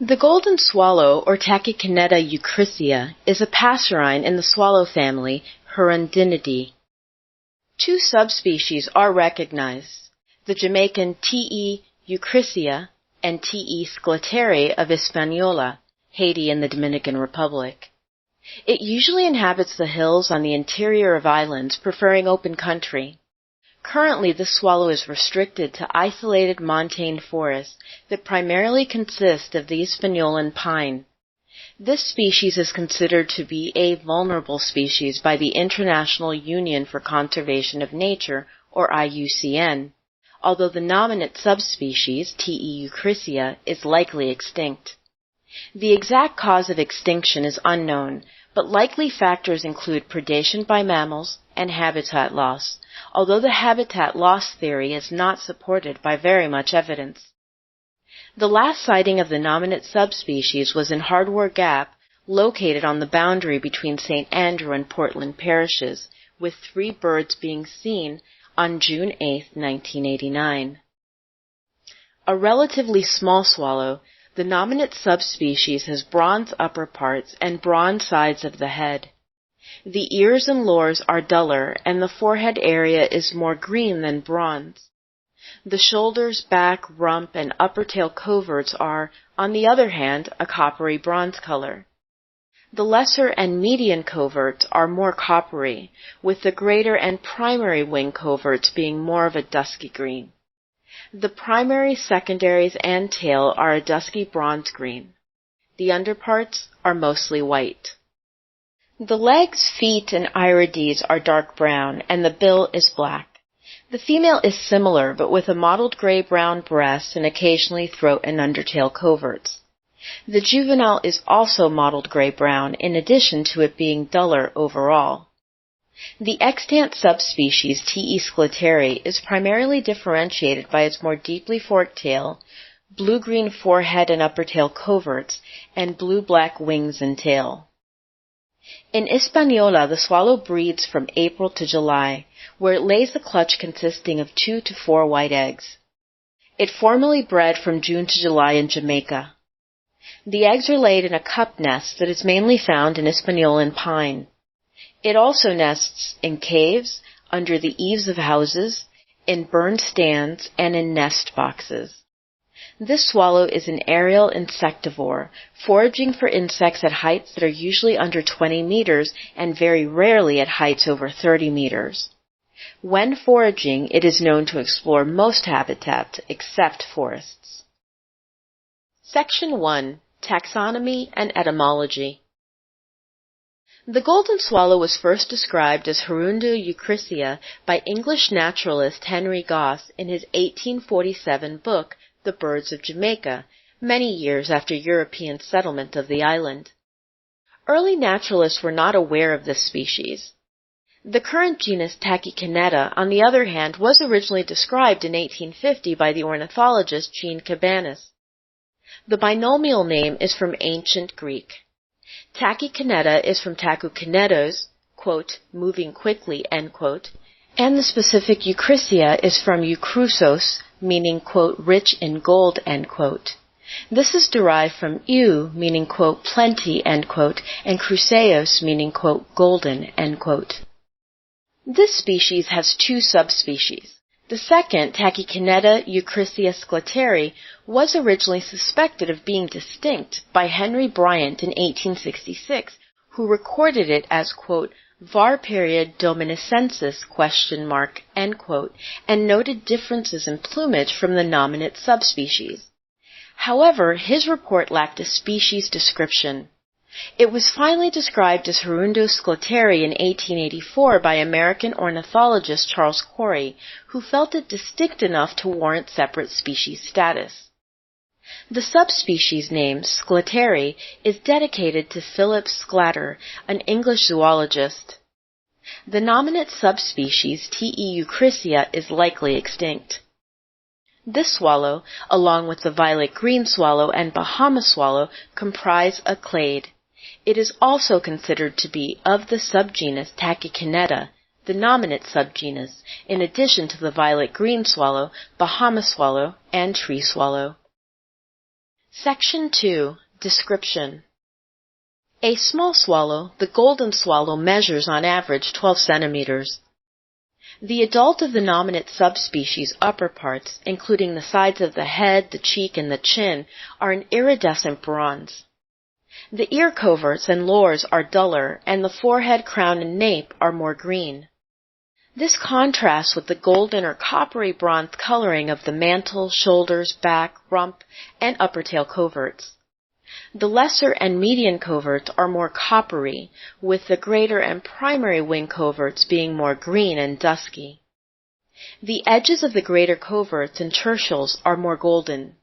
The golden swallow, or Tachycineta euchrysea, is a passerine in the swallow family Hirundinidae. Two subspecies are recognized, the Jamaican T. euchrysea and T. sclerae of Hispaniola, Haiti and the Dominican Republic. It usually inhabits the hills on the interior of islands, preferring open country. Currently, the swallow is restricted to isolated montane forests that primarily consist of the Hispaniolan pine. This species is considered to be a vulnerable species by the International Union for Conservation of Nature, or IUCN, although the nominate subspecies, T. euchrysea, is likely extinct. The exact cause of extinction is unknown, but likely factors include predation by mammals and habitat loss, although the habitat loss theory is not supported by very much evidence. The last sighting of the nominate subspecies was in Hardwar Gap, located on the boundary between St. Andrew and Portland parishes, with 3 birds being seen on June 8, 1989. A relatively small swallow, the nominate subspecies has bronze upper parts and bronze sides of the head. The ears and lores are duller, and the forehead area is more green than bronze. The shoulders, back, rump, and upper tail coverts are, on the other hand, a coppery bronze color. The lesser and median coverts are more coppery, with the greater and primary wing coverts being more of a dusky green. The primary, secondaries, and tail are a dusky bronze green. The underparts are mostly white. The legs, feet, and irides are dark brown, and the bill is black. The female is similar, but with a mottled gray-brown breast and occasionally throat and undertail coverts. The juvenile is also mottled gray-brown, in addition to it being duller overall. The extant subspecies T. sclerae is primarily differentiated by its more deeply forked tail, blue-green forehead and upper tail coverts, and blue-black wings and tail. In Hispaniola, the swallow breeds from April to July, where it lays a clutch consisting of 2 to 4 white eggs. It formerly bred from June to July in Jamaica. The eggs are laid in a cup nest that is mainly found in Hispaniolan pine. It also nests in caves, under the eaves of houses, in burned stands, and in nest boxes. This swallow is an aerial insectivore, foraging for insects at heights that are usually under 20 meters and very rarely at heights over 30 meters. When foraging, it is known to explore most habitats except forests. Section 1. Taxonomy and Etymology. The golden swallow was first described as Hirundo euchrysea by English naturalist Henry Goss in his 1847 book, The Birds of Jamaica, many years after European settlement of the island. Early naturalists were not aware of this species. The current genus Tachycineta, on the other hand, was originally described in 1850 by the ornithologist Jean Cabanis. The binomial name is from ancient Greek. Tachycineta is from tachykinetos, quote, moving quickly, end quote, and the specific euchrysea is from euchrysos, meaning, quote, rich in gold, end quote. This is derived from eu, meaning, quote, plenty, end quote, and chryseos, meaning, quote, golden, end quote. This species has 2 subspecies. The second, Tachycineta euchrysea sclerae, was originally suspected of being distinct by Henry Bryant in 1866, who recorded it as, quote, var period dominicensis, end quote, and noted differences in plumage from the nominate subspecies. However, his report lacked a species description. It was finally described as Hirundo sclerae in 1884 by American ornithologist Charles Corey, who felt it distinct enough to warrant separate species status. The subspecies name, sclerae, is dedicated to Philip Sclater, an English zoologist. The nominate subspecies, T. euchrysea, is likely extinct. This swallow, along with the violet-green swallow and Bahama swallow, comprise a clade. It is also considered to be of the subgenus Tachycineta, the nominate subgenus, in addition to the violet-green swallow, Bahama swallow, and tree swallow. Section 2. Description. A small swallow, the golden swallow, measures on average 12 centimeters. The adult of the nominate subspecies upper parts, including the sides of the head, the cheek, and the chin, are an iridescent bronze. The ear coverts and lores are duller, and the forehead, crown, and nape are more green. This contrasts with the golden or coppery bronze coloring of the mantle, shoulders, back, rump, and upper tail coverts. The lesser and median coverts are more coppery, with the greater and primary wing coverts being more green and dusky. The edges of the greater coverts and tertials are more golden.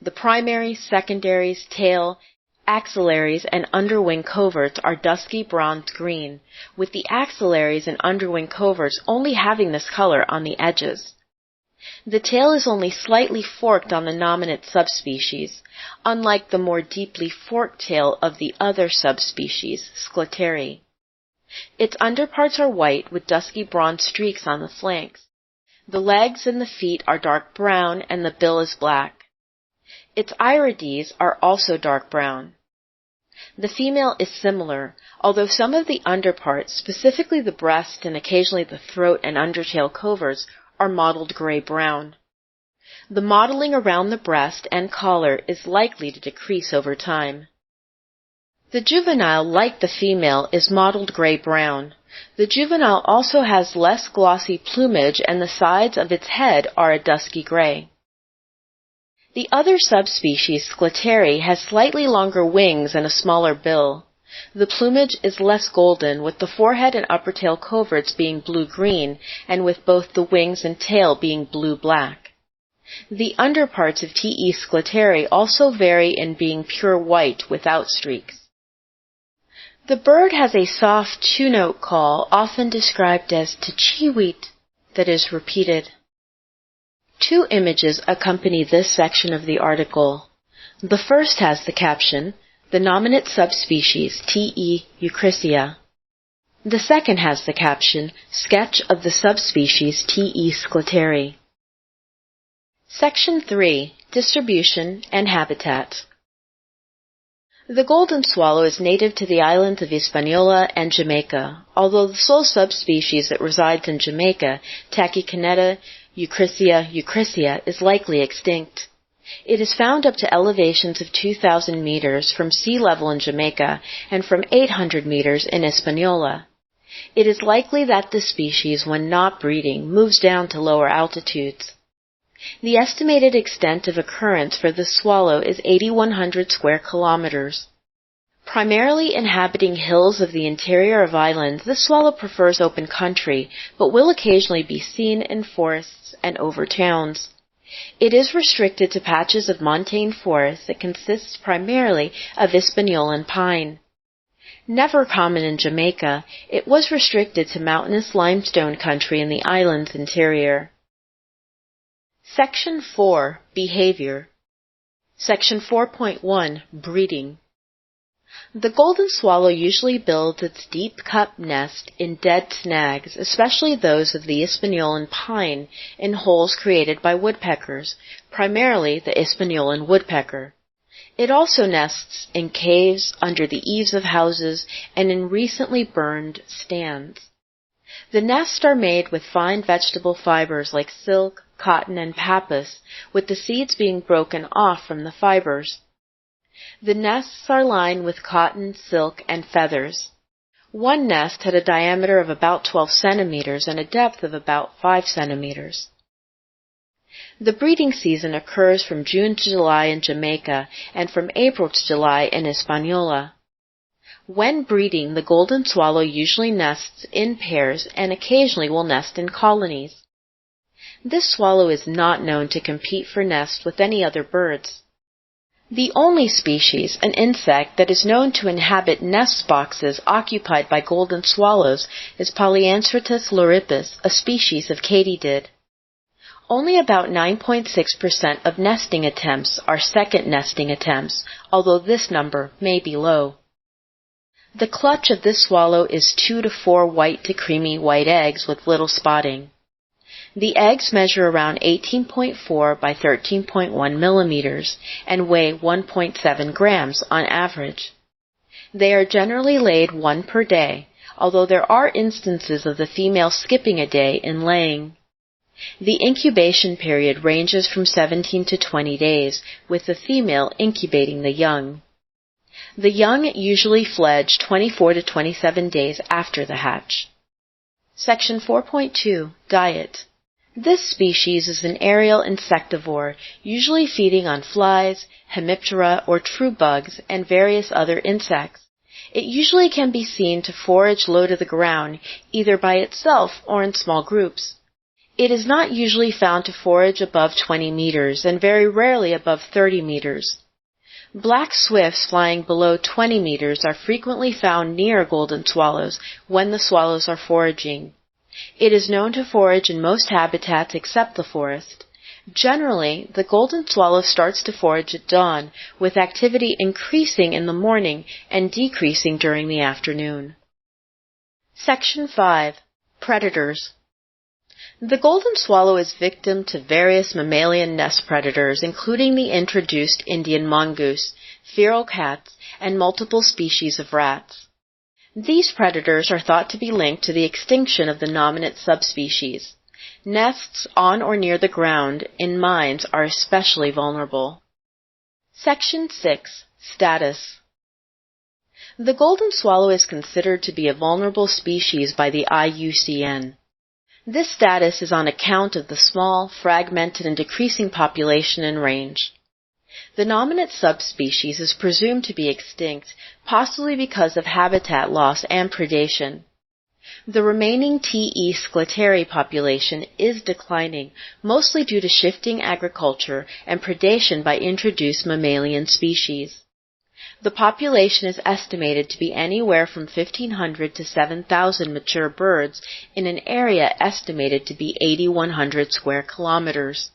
The primaries, secondaries, tail, axillaries, and underwing coverts are dusky bronze green, with the axillaries and underwing coverts only having this color on the edges. The tail is only slightly forked on the nominate subspecies, unlike the more deeply forked tail of the other subspecies, Scliteri. Its underparts are white with dusky bronze streaks on the flanks. The legs and the feet are dark brown and the bill is black. Its irides are also dark brown. The female is similar, although some of the underparts, specifically the breast and occasionally the throat and undertail coverts, are mottled gray-brown. The mottling around the breast and collar is likely to decrease over time. The juvenile, like the female, is mottled gray-brown. The juvenile also has less glossy plumage and the sides of its head are a dusky gray. The other subspecies, Scliteri, has slightly longer wings and a smaller bill. The plumage is less golden, with the forehead and upper tail coverts being blue-green, and with both the wings and tail being blue-black. The underparts of T. scliteri also vary in being pure white without streaks. The bird has a soft two-note call, often described as tchiwit, that is repeated. Two images accompany this section of the article. The first has the caption, "The nominate subspecies, T. euchrysea." The second has the caption, "Sketch of the subspecies T. scliteri." Section 3. Distribution and Habitat. The golden swallow is native to the islands of Hispaniola and Jamaica, although the sole subspecies that resides in Jamaica, Tachycineta euchrysea, is likely extinct. It is found up to elevations of 2,000 meters from sea level in Jamaica and from 800 meters in Hispaniola. It is likely that the species, when not breeding, moves down to lower altitudes. The estimated extent of occurrence for this swallow is 8,100 square kilometers. Primarily inhabiting hills of the interior of islands, this swallow prefers open country, but will occasionally be seen in forests and over towns. It is restricted to patches of montane forest that consists primarily of Hispaniolan pine. Never common in Jamaica, it was restricted to mountainous limestone country in the island's interior. Section 4. Behavior. Section 4.1. Breeding. The golden swallow usually builds its deep-cup nest in dead snags, especially those of the Hispaniolan pine, in holes created by woodpeckers, primarily the Hispaniolan woodpecker. It also nests in caves, under the eaves of houses, and in recently burned stands. The nests are made with fine vegetable fibers like silk, cotton, and pappus, with the seeds being broken off from the fibers. The nests are lined with cotton, silk, and feathers. One nest had a diameter of about 12 centimeters and a depth of about 5 centimeters. The breeding season occurs from June to July in Jamaica and from April to July in Hispaniola. When breeding, the golden swallow usually nests in pairs and occasionally will nest in colonies. This swallow is not known to compete for nests with any other birds. The only species, an insect, that is known to inhabit nest boxes occupied by golden swallows is Polyanthratus loripes, a species of katydid. Only about 9.6% of nesting attempts are second nesting attempts, although this number may be low. The clutch of this swallow is 2 to 4 white to creamy white eggs with little spotting. The eggs measure around 18.4 by 13.1 millimeters and weigh 1.7 grams on average. They are generally laid one per day, although there are instances of the female skipping a day in laying. The incubation period ranges from 17 to 20 days, with the female incubating the young. The young usually fledge 24 to 27 days after the hatch. Section 4.2. Diet. This species is an aerial insectivore, usually feeding on flies, hemiptera or true bugs, and various other insects. It usually can be seen to forage low to the ground, either by itself or in small groups. It is not usually found to forage above 20 meters and very rarely above 30 meters. Black swifts flying below 20 meters are frequently found near golden swallows when the swallows are foraging. It is known to forage in most habitats except the forest. Generally, the golden swallow starts to forage at dawn, with activity increasing in the morning and decreasing during the afternoon. Section 5. Predators. The golden swallow is victim to various mammalian nest predators, including the introduced Indian mongoose, feral cats, and multiple species of rats. These predators are thought to be linked to the extinction of the nominate subspecies. Nests on or near the ground in mines are especially vulnerable. Section 6. Status. The golden swallow is considered to be a vulnerable species by the IUCN. This status is on account of the small, fragmented, and decreasing population and range. The nominate subspecies is presumed to be extinct, possibly because of habitat loss and predation. The remaining T.E. scliteri population is declining, mostly due to shifting agriculture and predation by introduced mammalian species. The population is estimated to be anywhere from 1,500 to 7,000 mature birds in an area estimated to be 8,100 square kilometers.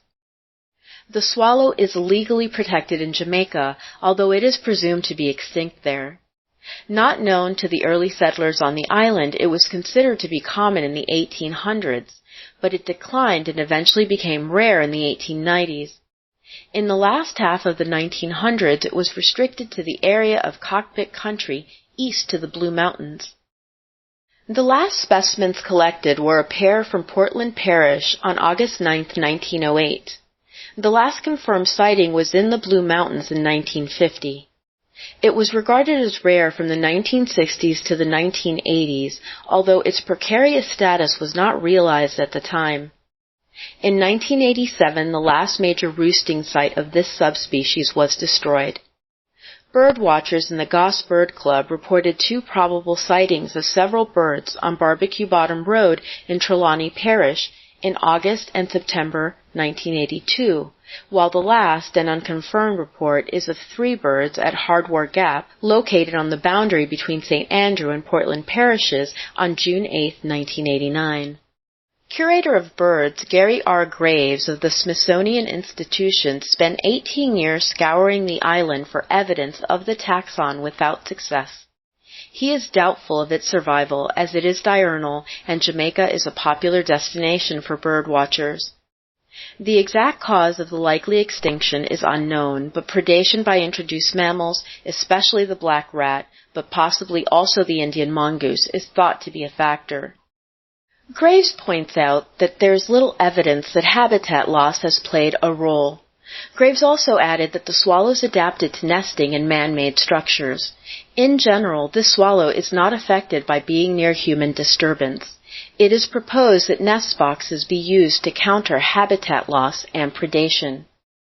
The swallow is legally protected in Jamaica, although it is presumed to be extinct there. Not known to the early settlers on the island, it was considered to be common in the 1800s, but it declined and eventually became rare in the 1890s. In the last half of the 1900s, it was restricted to the area of Cockpit Country east to the Blue Mountains. The last specimens collected were a pair from Portland Parish on August 9, 1908. The last confirmed sighting was in the Blue Mountains in 1950. It was regarded as rare from the 1960s to the 1980s, although its precarious status was not realized at the time. In 1987, the last major roosting site of this subspecies was destroyed. Bird watchers in the Goss Bird Club reported 2 probable sightings of several birds on Barbecue Bottom Road in Trelawney Parish in August and September 1982, while the last and unconfirmed report is of 3 birds at Hardwar Gap, located on the boundary between St. Andrew and Portland parishes, on June 8, 1989. Curator of birds Gary R. Graves of the Smithsonian Institution spent 18 years scouring the island for evidence of the taxon without success. He is doubtful of its survival as it is diurnal and Jamaica is a popular destination for bird watchers. The exact cause of the likely extinction is unknown, but predation by introduced mammals, especially the black rat, but possibly also the Indian mongoose, is thought to be a factor. Graves points out that there is little evidence that habitat loss has played a role. Graves also added that the swallows adapted to nesting in man-made structures. In general, this swallow is not affected by being near human disturbance. It is proposed that nest boxes be used to counter habitat loss and predation.